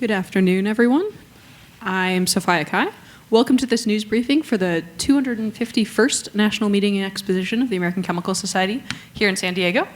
Good afternoon, everyone. I am Sophia Kai. Welcome to this news briefing for the 251st National Meeting and Exposition of the American Chemical Society here in San Diego.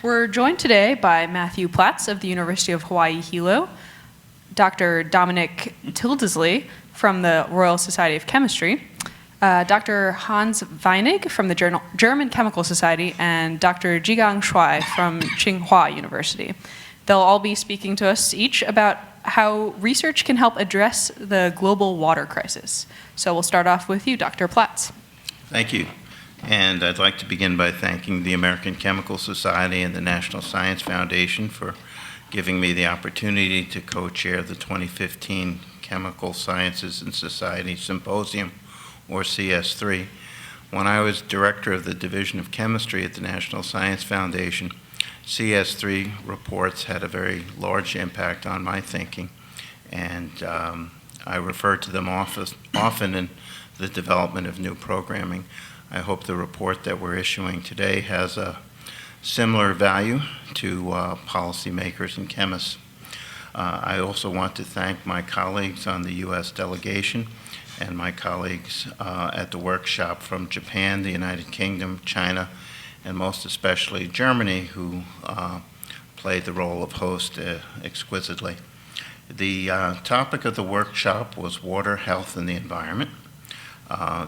We're joined today by Matthew Platts of the University of Hawaii Hilo, Dr. Dominic Tildesley from the Royal Society of Chemistry, Dr. Hans Weinig from the German Chemical Society, and Dr. Jigang Shuai from Tsinghua University. They'll all be speaking to us each about how research can help address the global water crisis. So we'll start off with you, Dr. Platts. Thank you. And I'd like to begin by thanking the American Chemical Society and the National Science Foundation for giving me the opportunity to co-chair the 2015 Chemical Sciences and Society Symposium, or CS3. When I was director of the Division of Chemistry at the National Science Foundation, CS3 reports had a very large impact on my thinking, and I refer to them often in the development of new programming. I hope the report that we're issuing today has a similar value to policymakers and chemists. I also want to thank my colleagues on the U.S. delegation and my colleagues at the workshop from Japan, the United Kingdom, China, and most especially Germany, who played the role of host exquisitely. The topic of the workshop was water, health, and the environment.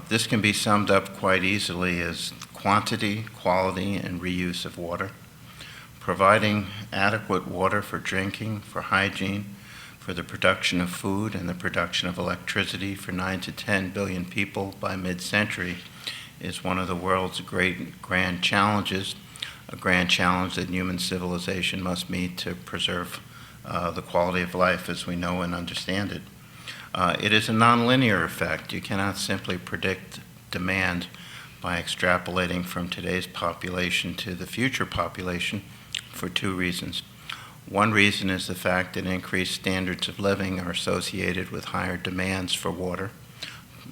This can be summed up quite easily as quantity, quality, and reuse of water, providing adequate water for drinking, for hygiene, for the production of food and the production of electricity for 9 to 10 billion people by mid-century is one of the world's great grand challenges, a grand challenge that human civilization must meet to preserve the quality of life as we know and understand it. It is a nonlinear effect. You cannot simply predict demand by extrapolating from today's population to the future population for two reasons. One reason is the fact that increased standards of living are associated with higher demands for water.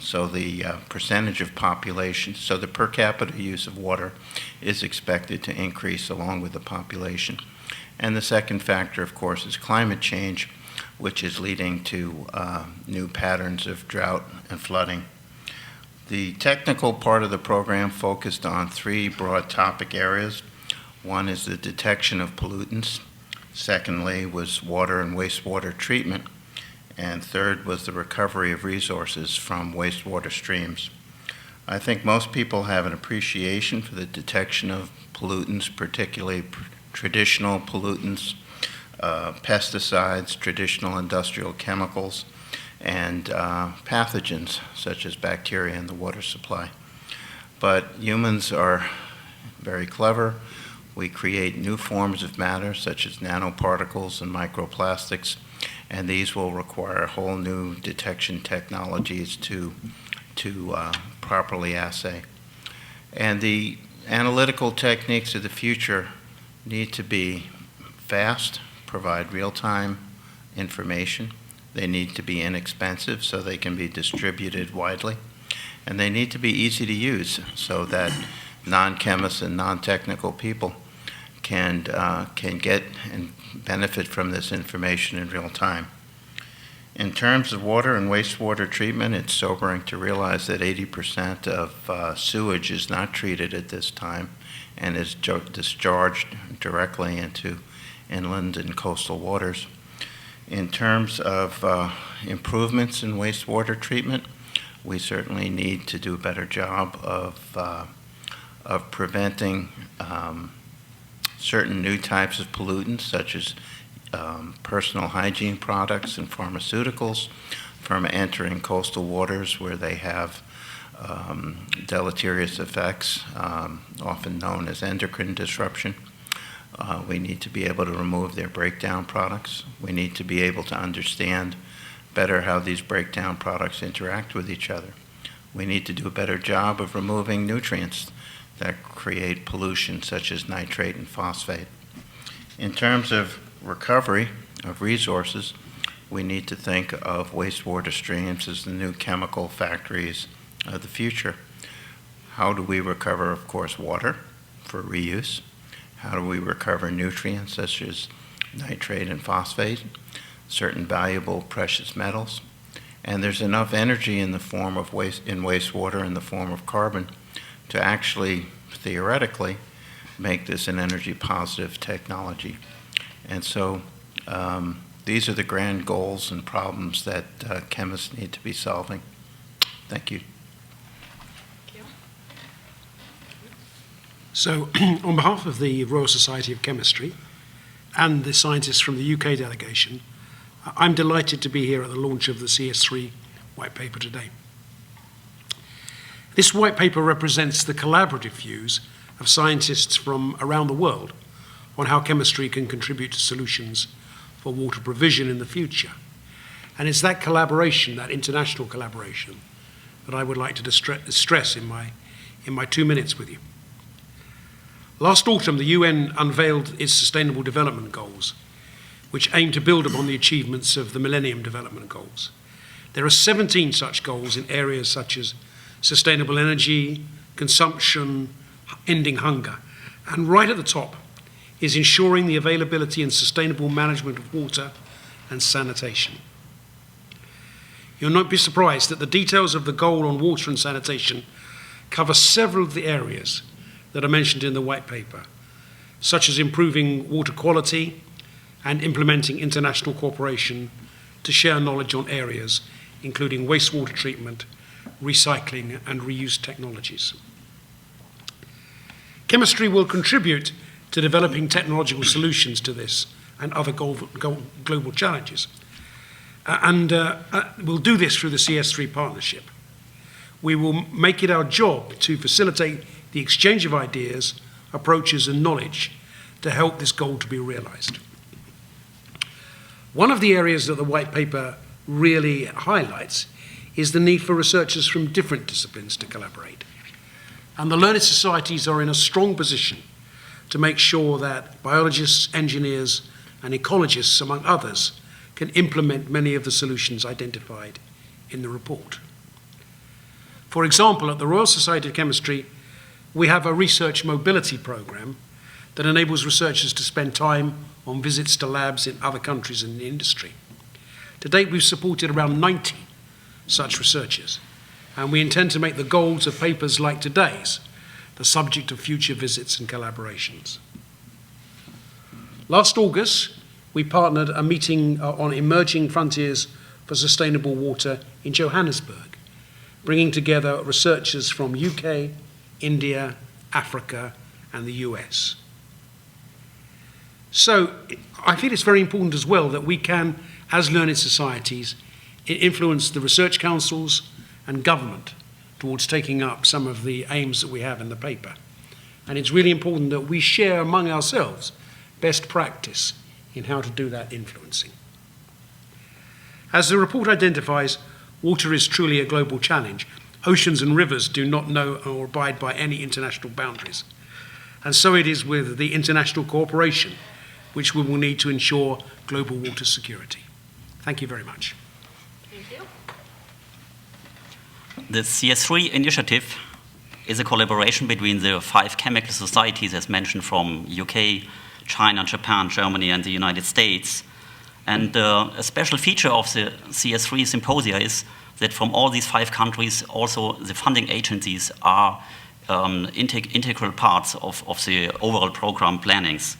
So the percentage of population, so the per capita use of water is expected to increase along with the population. And the second factor, of course, is climate change, which is leading to new patterns of drought and flooding. The technical part of the program focused on three broad topic areas. One is the detection of pollutants. Secondly was water and wastewater treatment. And third was the recovery of resources from wastewater streams. I think most people have an appreciation for the detection of pollutants, particularly traditional pollutants, pesticides, traditional industrial chemicals, and pathogens such as bacteria in the water supply. But humans are very clever. We create new forms of matter such as nanoparticles and microplastics, and these will require whole new detection technologies to properly assay. And the analytical techniques of the future need to be fast, provide real-time information. They need to be inexpensive so they can be distributed widely. And they need to be easy to use so that non-chemists and non-technical people can get and benefit from this information in real time. In terms of water and wastewater treatment, it's sobering to realize that 80% of sewage is not treated at this time and is discharged directly into inland and coastal waters. In terms of improvements in wastewater treatment, we certainly need to do a better job of preventing certain new types of pollutants, such as personal hygiene products and pharmaceuticals, from entering coastal waters where they have deleterious effects, often known as endocrine disruption. We need to be able to remove their breakdown products. We need to be able to understand better how these breakdown products interact with each other. We need to do a better job of removing nutrients that create pollution, such as nitrate and phosphate. In terms of recovery of resources, we need to think of wastewater streams as the new chemical factories of the future. How do we recover, of course, water for reuse? How do we recover nutrients such as nitrate and phosphate certain valuable precious metals. And there's enough energy in the form of wastewater in the form of carbon to actually, theoretically, make this an energy positive technology. And so these are the grand goals and problems that chemists need to be solving. Thank you. So, on behalf of the Royal Society of Chemistry and the scientists from the UK delegation, I'm delighted to be here at the launch of the CS3 white paper today. This white paper represents the collaborative views of scientists from around the world on how chemistry can contribute to solutions for water provision in the future. And it's that collaboration, that international collaboration, that I would like to stress in my 2 minutes with you. Last autumn, the UN unveiled its Sustainable Development Goals, which aim to build upon the achievements of the Millennium Development Goals. There are 17 such goals in areas such as sustainable energy, consumption, ending hunger. And right at the top is ensuring the availability and sustainable management of water and sanitation. You'll not be surprised that the details of the goal on water and sanitation cover several of the areas that are mentioned in the white paper, such as improving water quality and implementing international cooperation to share knowledge on areas including wastewater treatment, recycling and reuse technologies. Chemistry will contribute to developing technological solutions to this and other global challenges. We'll do this through the CS3 partnership. We will make it our job to facilitate the exchange of ideas, approaches and knowledge to help this goal to be realized. One of the areas that the white paper really highlights is the need for researchers from different disciplines to collaborate. And the learned societies are in a strong position to make sure that biologists, engineers and ecologists, among others, can implement many of the solutions identified in the report. For example, at the Royal Society of Chemistry, we have a research mobility program that enables researchers to spend time on visits to labs in other countries in the industry. To date, we've supported around 90 such researchers, and we intend to make the goals of papers like today's the subject of future visits and collaborations. Last August, we partnered a meeting on emerging frontiers for sustainable water in Johannesburg, bringing together researchers from UK, India, Africa, and the US. So I feel it's very important as well that we can, as learned societies, influence the research councils and government towards taking up some of the aims that we have in the paper. And it's really important that we share among ourselves best practice in how to do that influencing. As the report identifies, water is truly a global challenge. Oceans and rivers do not know or abide by any international boundaries. And so it is with the international cooperation which we will need to ensure global water security. Thank you very much. Thank you. The CS3 Initiative is a collaboration between the 5 chemical societies, as mentioned, from UK, China, Japan, Germany, and the United States. And a special feature of the CS3 Symposia is that from all these 5 countries, also the funding agencies are integral parts of the overall program plannings.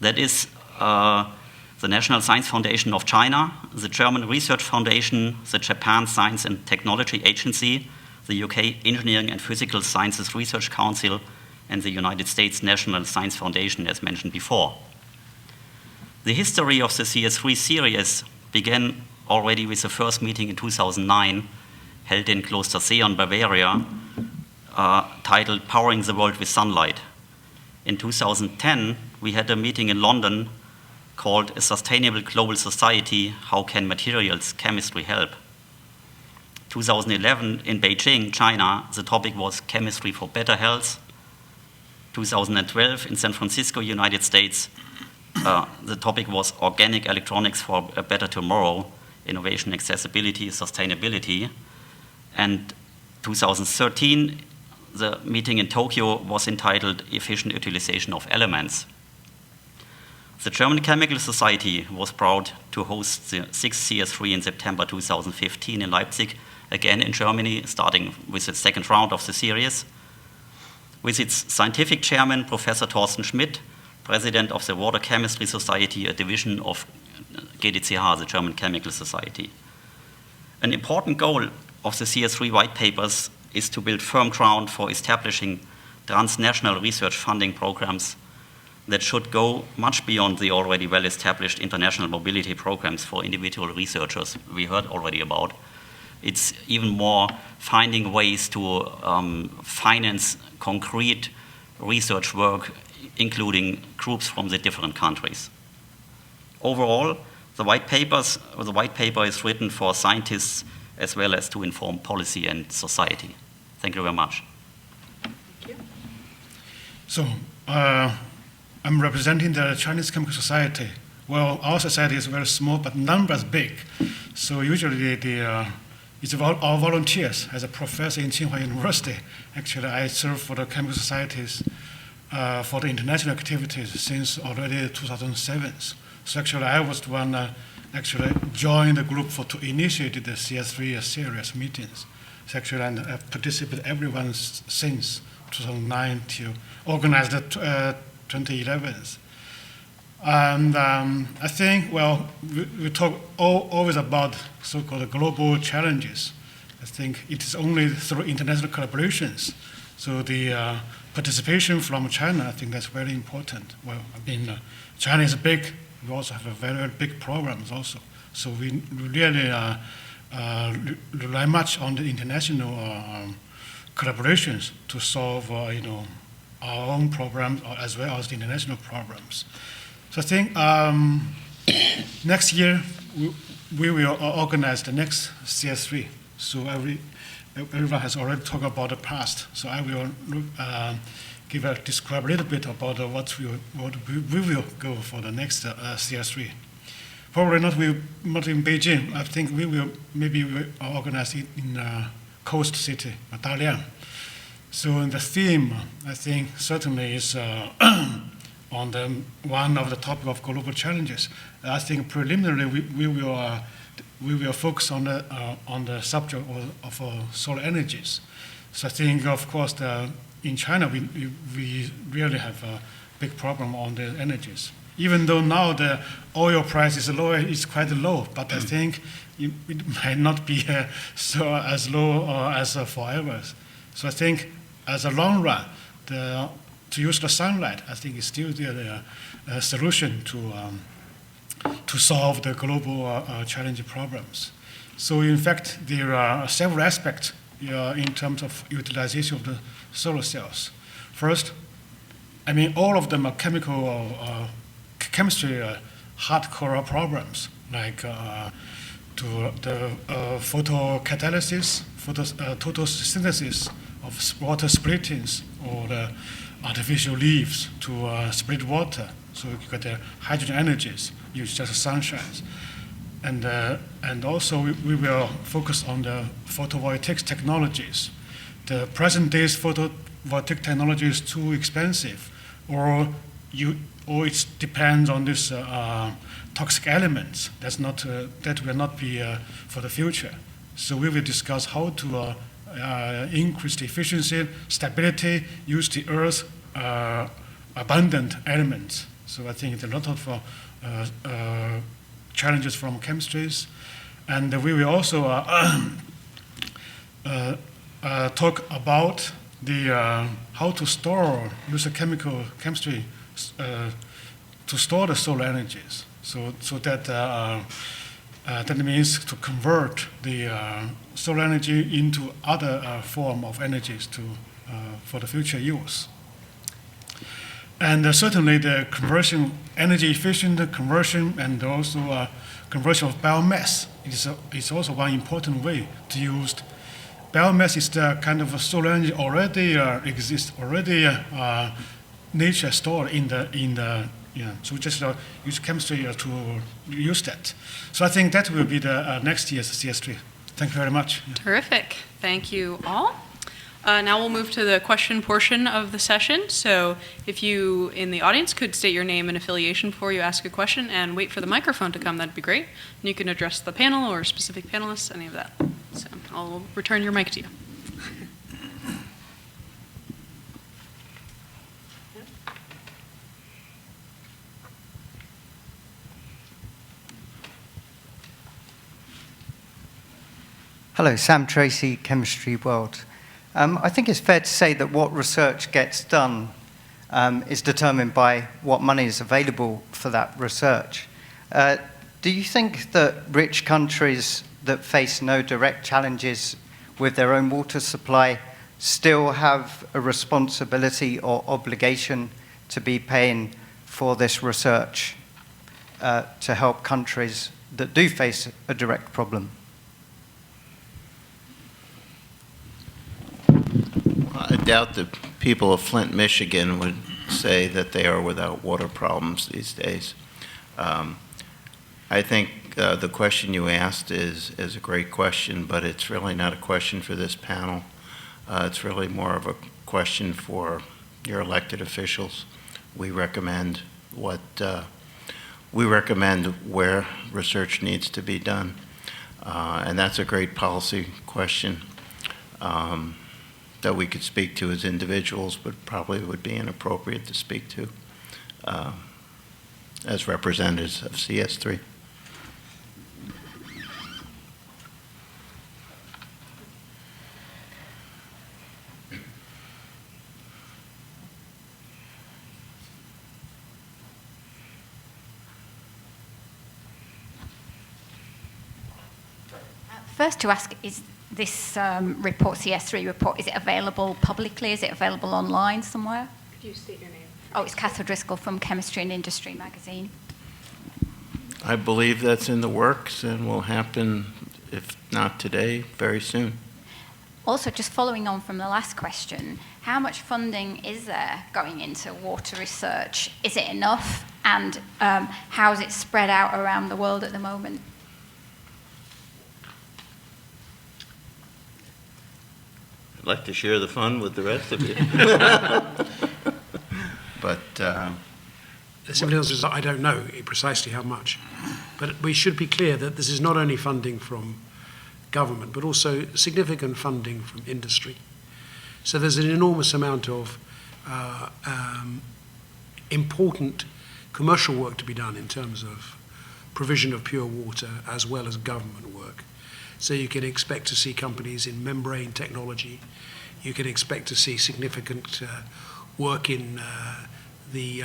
That is the National Science Foundation of China, the German Research Foundation, the Japan Science and Technology Agency, the UK Engineering and Physical Sciences Research Council, and the United States National Science Foundation, as mentioned before. The history of the CS3 series began already with the first meeting in 2009, held in Klostersee, Bavaria, titled Powering the World with Sunlight. In 2010, we had a meeting in London called A Sustainable Global Society, How Can Materials Chemistry Help? 2011, in Beijing, China, the topic was Chemistry for Better Health. 2012, in San Francisco, United States, the topic was Organic Electronics for a Better Tomorrow, Innovation, Accessibility, Sustainability. And 2013, the meeting in Tokyo was entitled Efficient Utilization of Elements. The German Chemical Society was proud to host the 6th CS3 in September 2015 in Leipzig, again in Germany, starting with the second round of the series. With its scientific chairman, Professor Thorsten Schmidt, president of the Water Chemistry Society, a division of GDCH, the German Chemical Society. An important goal of the CS3 white papers is to build firm ground for establishing transnational research funding programs that should go much beyond the already well-established international mobility programs for individual researchers we heard already about. It's even more finding ways to finance concrete research work, including groups from the different countries. Overall, the white paper is written for scientists as well as to inform policy and society. Thank you very much. So, I'm representing the Chinese Chemical Society. Well, our society is very small, but numbers big. So usually it's our volunteers. As a professor in Tsinghua University, actually I serve for the chemical societies for the international activities since already 2007. So actually I was the one actually joined the group to initiate the CS3 series meetings. So actually I've participated everyone since 2009 to organize the 2011. And I think, well, we talk always about so-called global challenges. I think it is only through international collaborations. So the participation from China, I think that's very important. Well, I mean, China is big. We also have a very, very big programs also. So we really rely much on the international collaborations to solve, our own programs as well as the international programs. So I think next year we will organize the next CS3. So everyone has already talked about the past. So I will describe a little bit about what we will go for the next CS3. Probably not in Beijing. I think we will organize it in coast city, Dalian. So the theme, I think, certainly is on one of the topic of global challenges. I think preliminarily we will focus on the subject of solar energies. So I think, of course, in China we really have a big problem on the energies. Even though now the oil price is quite low, but I think it might not be as low as forever. So I think, as a long run, to use the sunlight, I think is still the solution to solve the global challenging problems. So in fact, there are several aspects in terms of utilization of the solar cells. First, I mean, all of them are chemistry hardcore problems, like to the photocatalysis, photosynthesis of water splittings, or the artificial leaves to split water. So you get the hydrogen energies, use just sunshine. And also we will focus on the photovoltaic technologies. The present day's photovoltaic technology is too expensive, or it depends on this toxic elements. That will not be for the future. So we will discuss how to increase the efficiency, stability, use the Earth's abundant elements. So I think there are a lot of challenges from chemistries, and we will also talk about the how to use chemistry to store the solar energies. So that that means to convert the solar energy into other form of energies for the future use. And certainly the conversion, energy efficient conversion, and also conversion of biomass is also one important way to use. Biomass is the kind of solar energy already exists, already nature stored in the so just use chemistry to use that. So I think that will be the next year's CS3. Thank you very much. Terrific. Thank you all. Now we'll move to the question portion of the session. So if you in the audience could state your name and affiliation before you ask a question and wait for the microphone to come, that'd be great. And you can address the panel or specific panelists, any of that. So I'll return your mic to you. Hello, Sam Tracy, Chemistry World. I think it's fair to say that what research gets done is determined by what money is available for that research. Do you think that rich countries that face no direct challenges with their own water supply still have a responsibility or obligation to be paying for this research to help countries that do face a direct problem? I doubt the people of Flint, Michigan would say that they are without water problems these days. I think the question you asked is a great question, but it's really not a question for this panel. It's really more of a question for your elected officials. We recommend where research needs to be done, and that's a great policy question. That we could speak to as individuals, but probably would be inappropriate to speak to as representatives of CS3. First to ask, is this report, CS3 report, is it available publicly? Is it available online somewhere? Could you state your name? Oh, it's Catherine Driscoll from Chemistry and Industry magazine. I believe that's in the works and will happen, if not today, very soon. Also, just following on from the last question, how much funding is there going into water research? Is it enough? And how is it spread out around the world at the moment? I'd like to share the fun with the rest of you. But The simple answer is I don't know precisely how much. But we should be clear that this is not only funding from government, but also significant funding from industry. So there's an enormous amount of important commercial work to be done in terms of provision of pure water as well as government work. So you can expect to see companies in membrane technology. You can expect to see significant work in the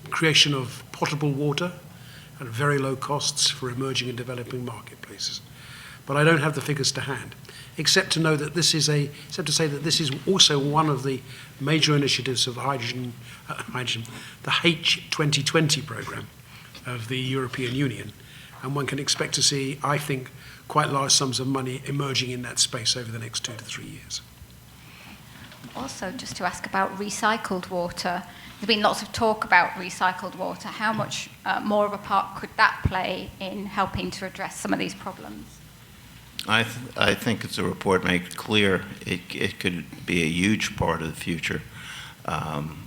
creation of potable water at very low costs for emerging and developing marketplaces. But I don't have the figures to hand, except to know that this is this is also one of the major initiatives of the the H2020 program of the European Union, and one can expect to see, I think, quite large sums of money emerging in that space over the next 2 to 3 years. Also, just to ask about recycled water, there's been lots of talk about recycled water. How much more of a part could that play in helping to address some of these problems? I think as the report makes clear, it could be a huge part of the future.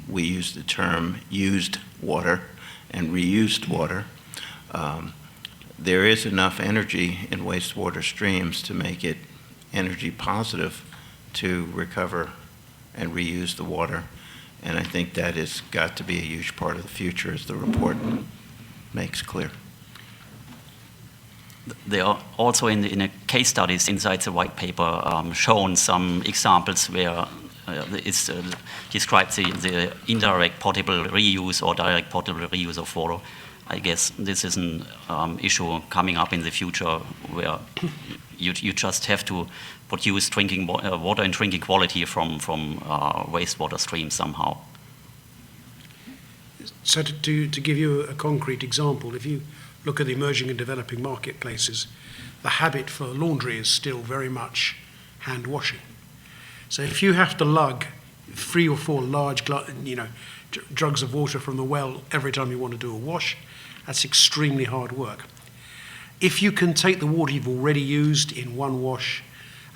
We use the term used water and reused water. There is enough energy in wastewater streams to make it energy positive to recover and reuse the water. And I think that has got to be a huge part of the future, as the report makes clear. There are also in a case studies inside the white paper shown some examples where it's described the indirect potable reuse or direct potable reuse of water. I guess this is an issue coming up in the future where you just have to produce drinking water and drinking quality from wastewater streams somehow. So to give you a concrete example, if you look at the emerging and developing marketplaces, the habit for laundry is still very much hand washing. So if you have to lug 3 or 4 large jugs of water from the well every time you want to do a wash, that's extremely hard work. If you can take the water you've already used in one wash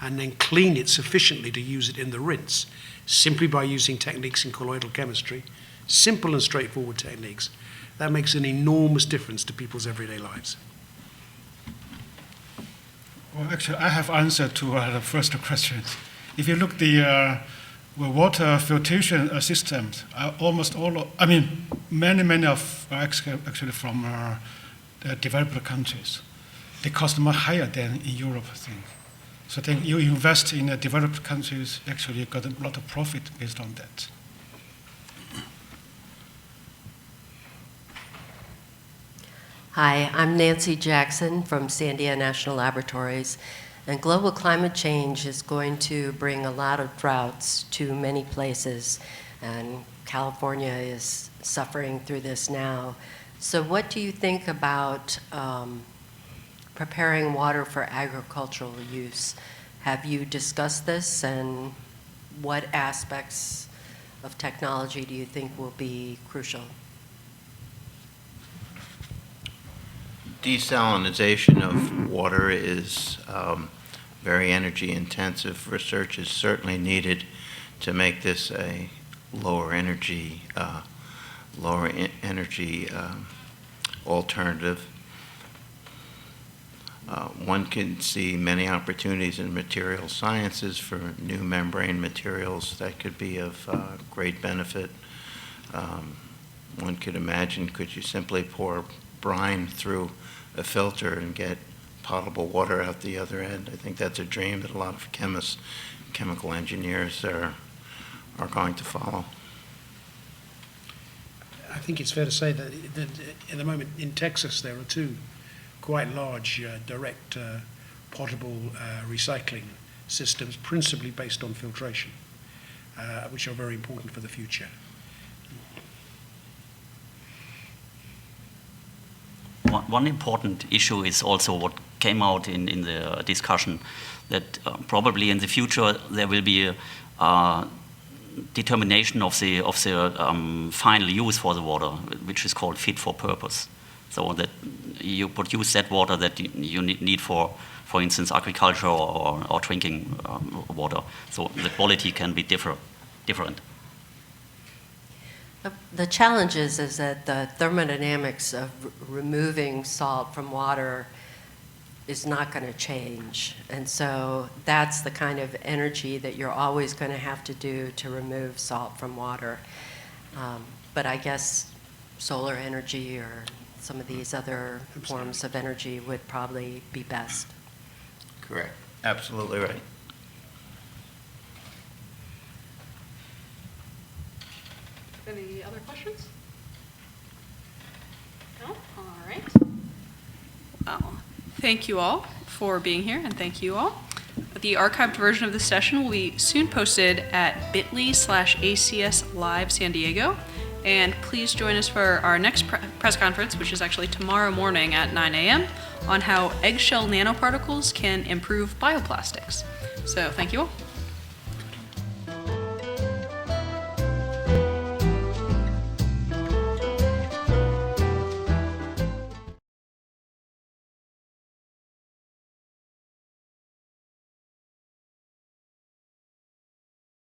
and then clean it sufficiently to use it in the rinse, simply by using techniques in colloidal chemistry, simple and straightforward techniques. That makes an enormous difference to people's everyday lives. Well, actually, I have answered to the first question. If you look the water filtration systems, almost all, many of actually from the developed countries. They cost much higher than in Europe, I think. So I think you invest in developed countries, actually you got a lot of profit based on that. Hi, I'm Nancy Jackson from Sandia National Laboratories, and global climate change is going to bring a lot of droughts to many places, and California is suffering through this now. So what do you think about preparing water for agricultural use? Have you discussed this, and what aspects of technology do you think will be crucial? Desalinization of water is very energy intensive. Research is certainly needed to make this a lower energy alternative. One can see many opportunities in material sciences for new membrane materials that could be of great benefit. One could imagine, could you simply pour brine through a filter and get potable water out the other end? I think that's a dream that a lot of chemists, chemical engineers are going to follow. I think it's fair to say that in the moment in Texas there are two quite large direct potable recycling systems, principally based on filtration, which are very important for the future. One important issue is also what came out in the discussion, that probably in the future there will be a determination of the final use for the water, which is called fit for purpose. So that you produce that water that you need for instance, agriculture or drinking water. So the quality can be different. The challenge is that the thermodynamics of removing salt from water is not going to change. And so that's the kind of energy that you're always going to have to do to remove salt from water. But I guess solar energy or some of these other forms of energy would probably be best. Correct. Absolutely right. Any other questions? No? All right. Well, thank you all for being here, and thank you all. The archived version of this session will be soon posted at bit.ly/ACS Live San Diego. And please join us for our next press conference, which is actually tomorrow morning at 9 a.m., on how eggshell nanoparticles can improve bioplastics. So thank you all.